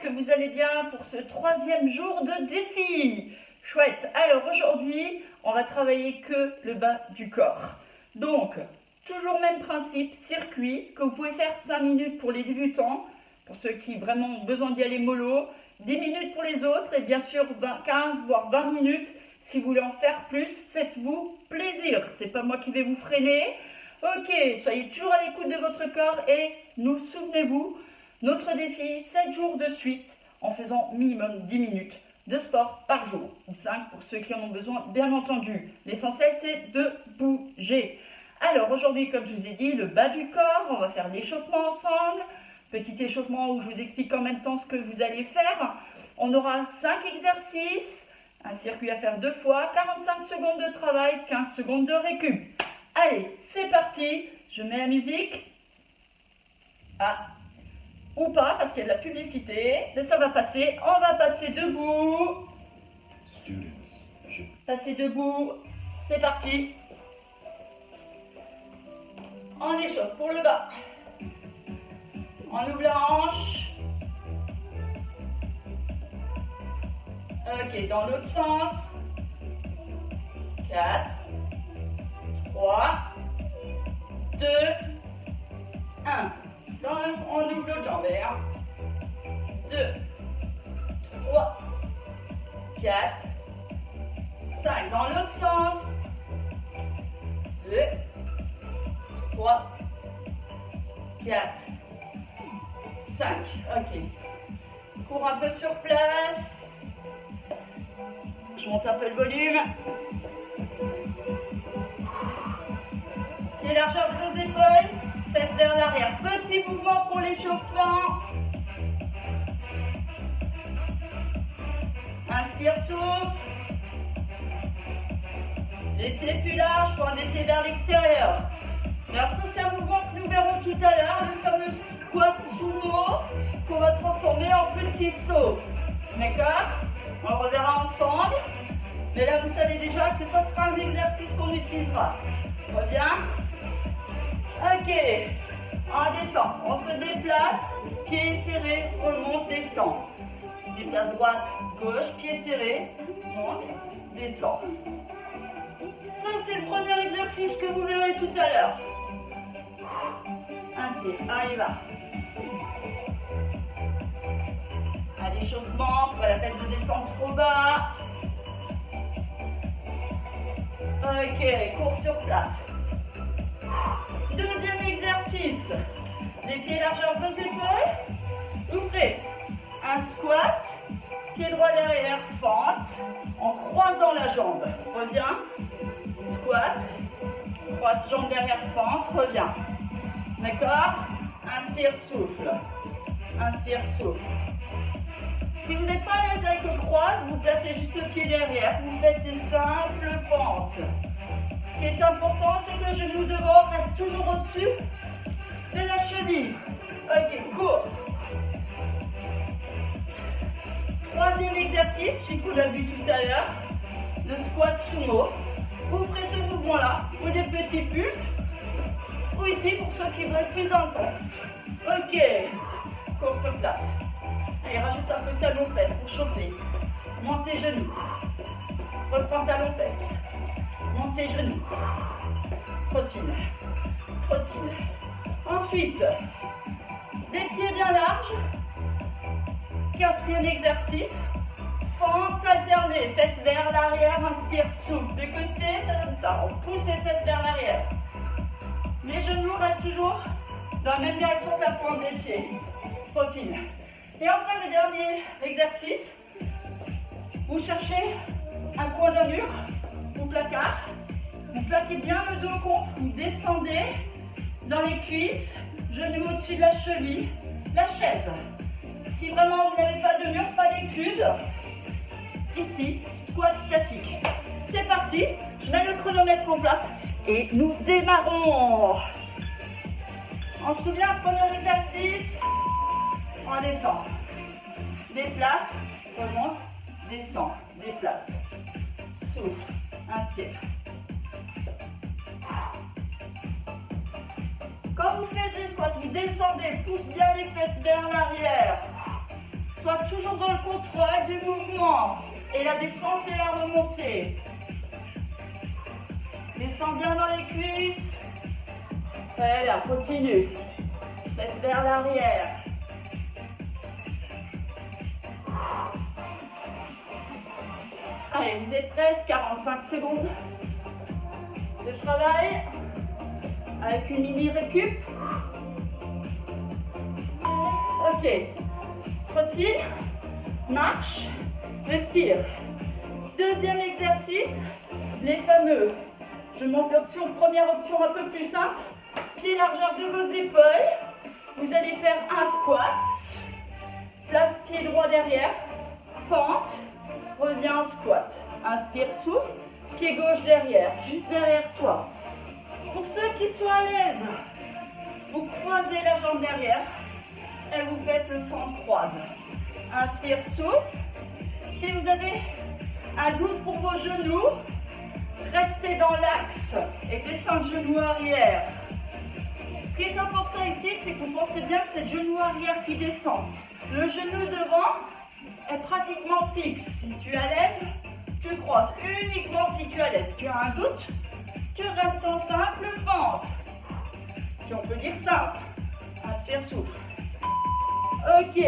que vous allez bien pour ce 3e jour de défi. Chouette. Alors aujourd'hui, on va travailler que le bas du corps. Donc, toujours même principe, circuit, que vous pouvez faire 5 minutes pour les débutants, pour ceux qui vraiment ont besoin d'y aller mollo, 10 minutes pour les autres et bien sûr 15 voire 20 minutes. Si vous voulez en faire plus, faites-vous plaisir. C'est pas moi qui vais vous freiner. Ok, soyez toujours à l'écoute de votre corps et nous souvenez-vous, notre défi, 7 jours de suite en faisant minimum 10 minutes de sport par jour, ou 5 pour ceux qui en ont besoin, bien entendu. L'essentiel, c'est de bouger. Alors aujourd'hui, comme je vous ai dit, le bas du corps, on va faire l'échauffement ensemble. Petit échauffement où je vous explique en même temps ce que vous allez faire. On aura 5 exercices, un circuit à faire 2 fois, 45 secondes de travail, 15 secondes de récup. Allez, c'est parti, je mets la musique. Ah, ou pas, parce qu'il y a de la publicité, mais ça va passer. On va passer debout. Passer debout, c'est parti. On échauffe pour le bas. On ouvre la hanche. Ok, dans l'autre sens. 4, 3, 2, 1. On ouvre le jambère. 2, 3, 4, 5. Dans l'autre sens. 2, 3, 4, 5. Ok. Cours un peu sur place. Je monte un peu le volume. Pied largeur de vos épaules. Fesses vers l'arrière. Petit mouvement pour l'échauffement. Inspire, souffle. Les pieds plus larges, point des pieds vers l'extérieur. Alors ça, c'est un mouvement que nous verrons tout à l'heure, le fameux squat sumo qu'on va transformer en petit saut. D'accord? On le reverra ensemble. Mais là, vous savez déjà que ça sera un exercice qu'on utilisera. Reviens. Ok. On descend. On se déplace. Pieds serrés. On monte, descend. Déplace droite, gauche. Pieds serrés. Monte, descend. Ça, c'est le premier exercice que vous verrez tout à l'heure. Inspire. Allez, va. À l'échauffement, pas la peine de descendre trop bas. Ok, cours sur place. Deuxième exercice. Les pieds largeur vos épaules. Ouvrez un squat. Pied droit derrière, fente. En croisant la jambe. Reviens. Squat. Croise jambe derrière, fente. Reviens. D'accord? Inspire, souffle. Inspire, souffle. Si vous n'êtes pas à l'aise avec le croise, vous placez juste le pied derrière. Vous faites des simples fentes. Ce qui est important, c'est que le genou devant reste toujours au-dessus de la cheville. Ok, cours. Troisième exercice, celui qu'on a vu tout à l'heure, le squat sumo. Ouvrez ce mouvement-là, ou des petits pulses, ou ici pour ceux qui veulent plus intense. Ok, cours sur place. Allez, rajoute un peu de talon-fesse pour chauffer. Monte tes genoux. Reprends talon-fesse. Monte tes genoux. Trottine. Trottine. Ensuite, des pieds bien larges. Quatrième exercice. Fente alternée. Fesses vers l'arrière. Inspire, souffle. De côté, ça donne ça. On pousse les fesses vers l'arrière. Les genoux restent toujours dans la même direction que la pointe des pieds. Trottine. Et enfin, le dernier exercice, vous cherchez un coin d'un mur ou placard, vous plaquez bien le dos contre, vous descendez dans les cuisses, genoux au-dessus de la cheville, la chaise. Si vraiment vous n'avez pas de mur, pas d'excuse. Ici, squat statique. C'est parti, je mets le chronomètre en place et nous démarrons. On se souvient, premier exercice. On descend, déplace, remonte, descend, déplace, souffle, inspire. Quand vous faites des squats, vous descendez, pousse bien les fesses vers l'arrière. sois toujours dans le contrôle du mouvement. Et la descente et la remontée. Descends bien dans les cuisses. Voilà, continue. Laisse vers l'arrière. Allez, vous êtes presque 45 secondes de travail avec une mini récup. Ok. Trottine, marche, respire. Deuxième exercice, les fameux. Je monte l'option, première option un peu plus simple. Pied largeur de vos épaules. Vous allez faire un squat. Place pied droit derrière. Fente. Reviens en squat. Inspire, souffle. Pied gauche derrière, juste derrière toi. Pour ceux qui sont à l'aise, vous croisez la jambe derrière et vous faites le fente croise. Inspire, souffle. Si vous avez un doute pour vos genoux, restez dans l'axe et descendez le genou arrière. Ce qui est important ici, c'est que vous pensez bien que c'est le genou arrière qui descend. Le genou devant est pratiquement fixe. Si tu es à l'aise, tu croises. Uniquement si tu es à l'aise. Tu as un doute, tu restes en simple fente. Si on peut dire simple. Inspire, souffle. Ok.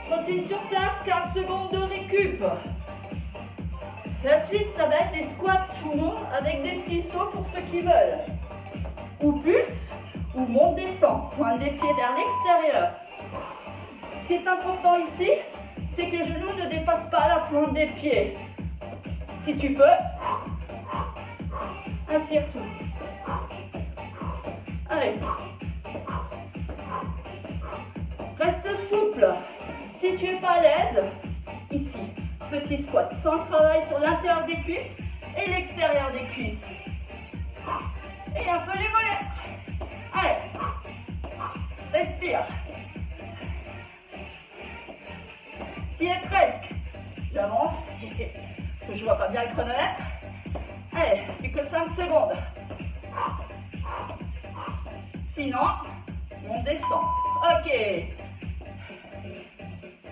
Continue sur place, 15 secondes de récup. La suite, ça va être les squats sumo avec des petits sauts pour ceux qui veulent. Ou pulse, ou monte-descend. Pointe des pieds vers l'extérieur. Ce qui est important ici, c'est que les genoux ne dépassent pas la pointe des pieds. Si tu peux, inspire, souffle. Allez. Reste souple. Si tu n'es pas à l'aise, ici, petit squat, sans travail sur l'intérieur des cuisses et l'extérieur des cuisses. Et un peu les mollets. Allez. Respire. Tu y es presque. J'avance. Parce que je vois pas bien le chronomètre. Allez, plus que 5 secondes. Sinon, on descend. Ok.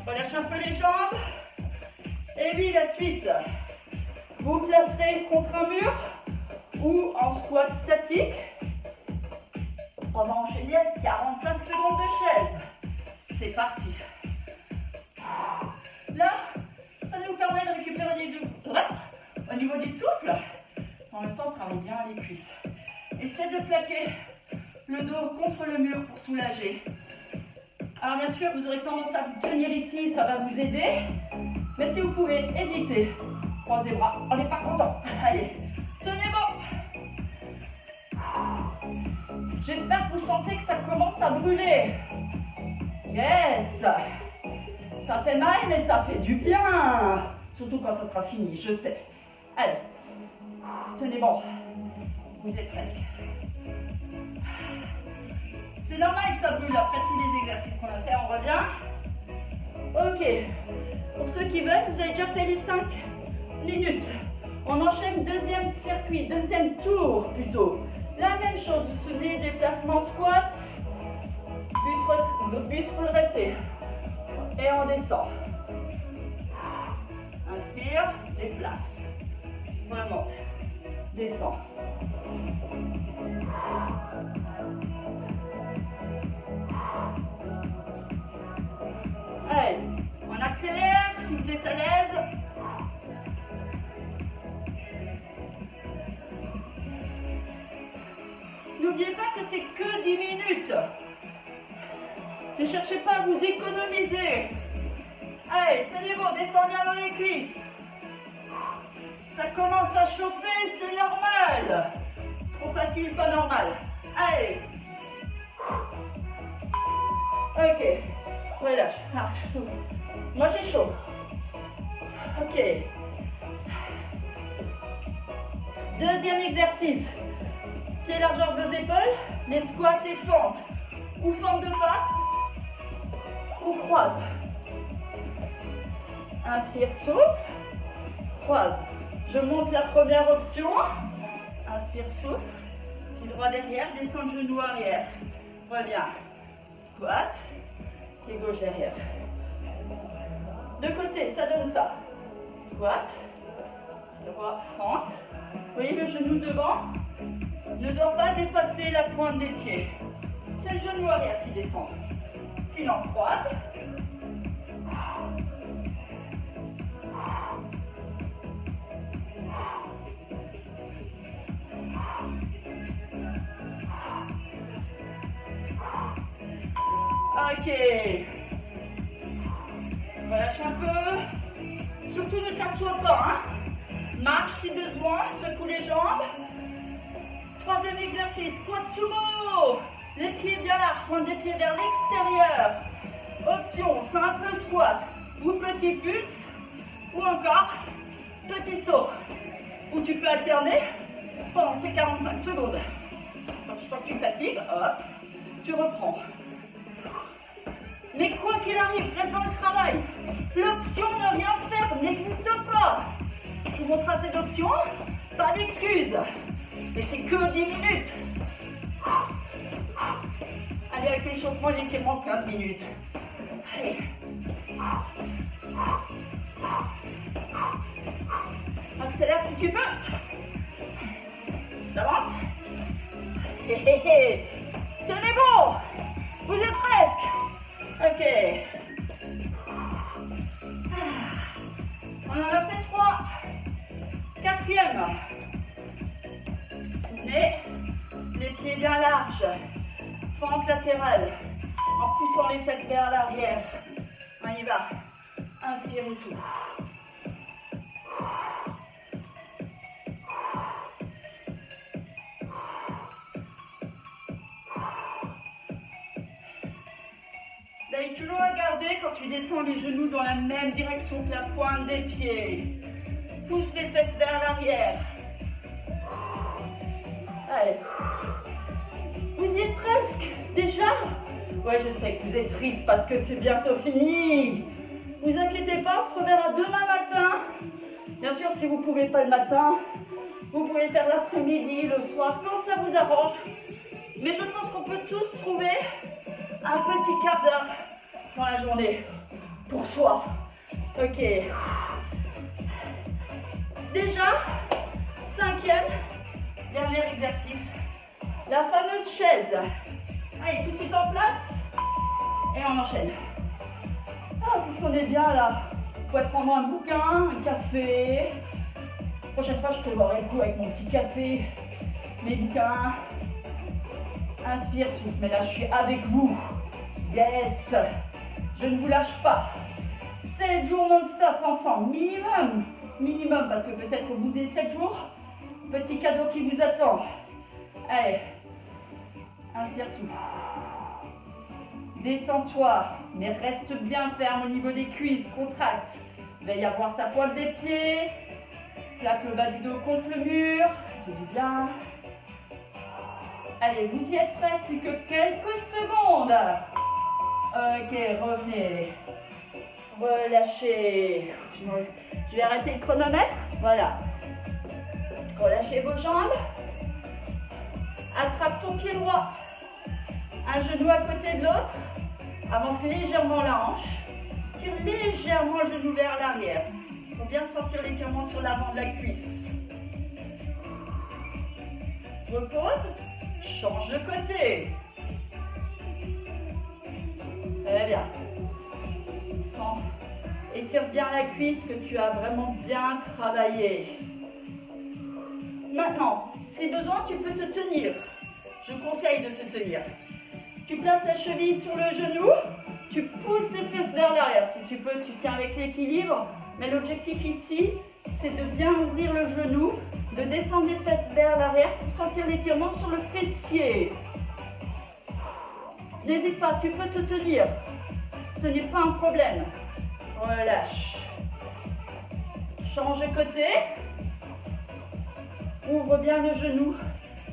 Relâche un peu les jambes. Et puis la suite. Vous placerez contre un mur ou en squat statique. On va enchaîner 45 secondes de chaise. C'est parti. Là, ça nous permet de récupérer au niveau du souffle. En même temps, on travaille bien les cuisses. Essayez de plaquer le dos contre le mur pour soulager. Alors bien sûr, vous aurez tendance à vous tenir ici, ça va vous aider. Mais si vous pouvez éviter, croisez les bras, on n'est pas content. Allez, tenez bon. J'espère que vous sentez que ça commence à brûler. Yes. Ça fait mal, mais ça fait du bien. Surtout quand ça sera fini, je sais. Allez, tenez bon. Vous êtes presque. C'est normal que ça brûle après tous les exercices qu'on a fait. On revient. Ok. Pour ceux qui veulent, vous avez déjà fait les 5 minutes. On enchaîne deuxième circuit, deuxième tour plutôt. La même chose, vous vous souvenez des placements squat, buste redressé. Et on descend. Inspire, déplace. Remonte. Descend. Allez, on accélère si vous êtes à l'aise. N'oubliez pas que c'est que 10 minutes. Ne cherchez pas à vous économiser. Allez, tenez bon, descendez bien dans les cuisses. Ça commence à chauffer, c'est normal. Trop facile, pas normal. Allez. Ok. Relâche, marche, souffle. Moi j'ai chaud. Ok. Deuxième exercice. Pied largeur de vos épaules, les squats et fentes. Ou fente de face, ou croise. Inspire, souffle, croise. Je monte la première option. Inspire, souffle. Pied droit derrière, descend le genou arrière. Reviens. Squat, pied gauche derrière. De côté, ça donne ça. Squat, droit, fente. Vous voyez le genou devant ne doit pas dépasser la pointe des pieds. C'est le genou arrière qui descend. Sinon, croise. Ok. Relâche un peu. Surtout ne t'assois pas. Hein. Marche si besoin. Secoue les jambes. Troisième exercice. Squat sumo. Les pieds bien larges. Pointe des pieds vers l'extérieur. Option simple squat. Ou petit pulse. Ou encore petit saut. Ou tu peux alterner pendant ces 45 secondes. Quand tu sens que tu fatigues, hop, tu reprends. Mais quoi qu'il arrive, reste dans le travail. L'option de rien faire n'existe pas. Je vous montre assez d'options, pas d'excuses. Mais c'est que 10 minutes. Allez, avec l'échauffement et l'étirement, 15 minutes. Allez. Accélère si tu peux. J'avance. Tenez bon. Vous êtes presque. Ok. On en a fait 3. Quatrième. Soutenez les pieds bien larges. Fente latérale. En poussant les fesses vers l'arrière. On y va. Inspire et souffle. Veille toujours à garder quand tu descends les genoux dans la même direction que la pointe des pieds. Pousse les fesses vers l'arrière. Allez. Vous y êtes presque. Déjà? Ouais, je sais que vous êtes triste parce que c'est bientôt fini. Ne vous inquiétez pas, on se reverra demain matin. Bien sûr, si vous ne pouvez pas le matin, vous pouvez faire l'après-midi, le soir, quand ça vous arrange. Mais je pense qu'on peut tous trouver un petit quart d'heure dans la journée pour soi. Ok. Déjà, cinquième, dernier exercice, la fameuse chaise. Allez, tout de suite en place et on enchaîne. Ah, puisqu'on est bien là, vous pouvez prendre un bouquin, un café. La prochaine fois, je prévoirai le coup avec mon petit café, mes bouquins. Inspire, souffle, mais là, je suis avec vous. Yes, je ne vous lâche pas. 7 jours non-stop ensemble, minimum. Minimum, parce que peut-être au bout des 7 jours, petit cadeau qui vous attend. Allez, inspire, souffle. Détends-toi, mais reste bien ferme au niveau des cuisses, contracte. Veille à voir ta pointe des pieds. Plaque le bas du dos contre le mur. Ça fait du bien. Allez, vous y êtes presque, plus que quelques secondes. Ok, revenez. Relâchez. Je vais arrêter le chronomètre. Voilà. Relâchez vos jambes. Attrape ton pied droit. Un genou à côté de l'autre. Avance légèrement la hanche. Tire légèrement le genou vers l'arrière. Pour bien sentir l'étirement sur l'avant de la cuisse. Repose. Change de côté. Très bien. Sens. Étire bien la cuisse que tu as vraiment bien travaillé. Maintenant, si besoin, tu peux te tenir. Je conseille de te tenir. Tu places la cheville sur le genou, tu pousses les fesses vers l'arrière. Si tu peux, tu tiens avec l'équilibre. Mais l'objectif ici, c'est de bien ouvrir le genou, de descendre les fesses vers l'arrière pour sentir l'étirement sur le fessier. N'hésite pas, tu peux te tenir. Ce n'est pas un problème. Relâche. Change de côté. Ouvre bien le genou.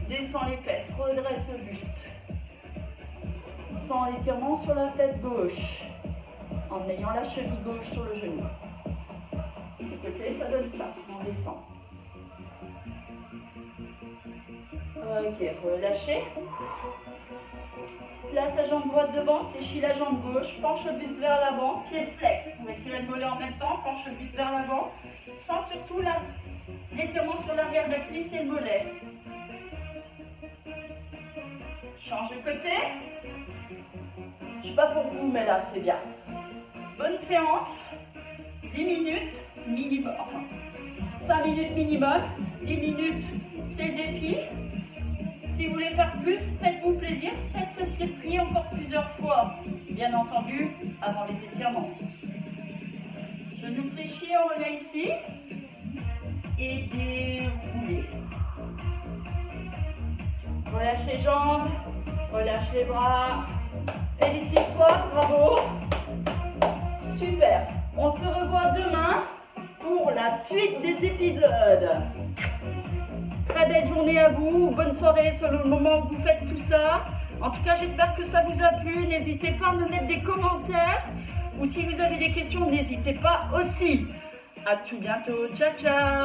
Descends les fesses. Redresse le buste. Sens l'étirement sur la fesse gauche. En ayant la cheville gauche sur le genou. De côté, ça donne ça. On descend. Ok, relâchez. Place la jambe droite devant, fléchis la jambe gauche, penche le buste vers l'avant, pied flex. Vous pouvez tirer le mollet en même temps, penche le buste vers l'avant. Sans surtout l'étirement sur l'arrière de la cuisse et le mollet. Change de côté. Je ne sais pas pour vous, mais là, c'est bien. Bonne séance. 10 minutes minimum. Enfin, 5 minutes minimum. 10 minutes, c'est le défi. Si vous voulez faire plus, faites-vous plaisir. Faites ce circuit encore plusieurs fois. Bien entendu, avant les étirements. Genou fléchi, on revient ici. Et déroulez. Relâche les jambes. Relâche les bras. Félicite-toi, bravo. Super. On se revoit demain pour la suite des épisodes. Très belle journée à vous. Bonne soirée sur le moment où vous faites tout ça. En tout cas, j'espère que ça vous a plu. N'hésitez pas à me mettre des commentaires. Ou si vous avez des questions, n'hésitez pas aussi. À tout bientôt. Ciao, ciao.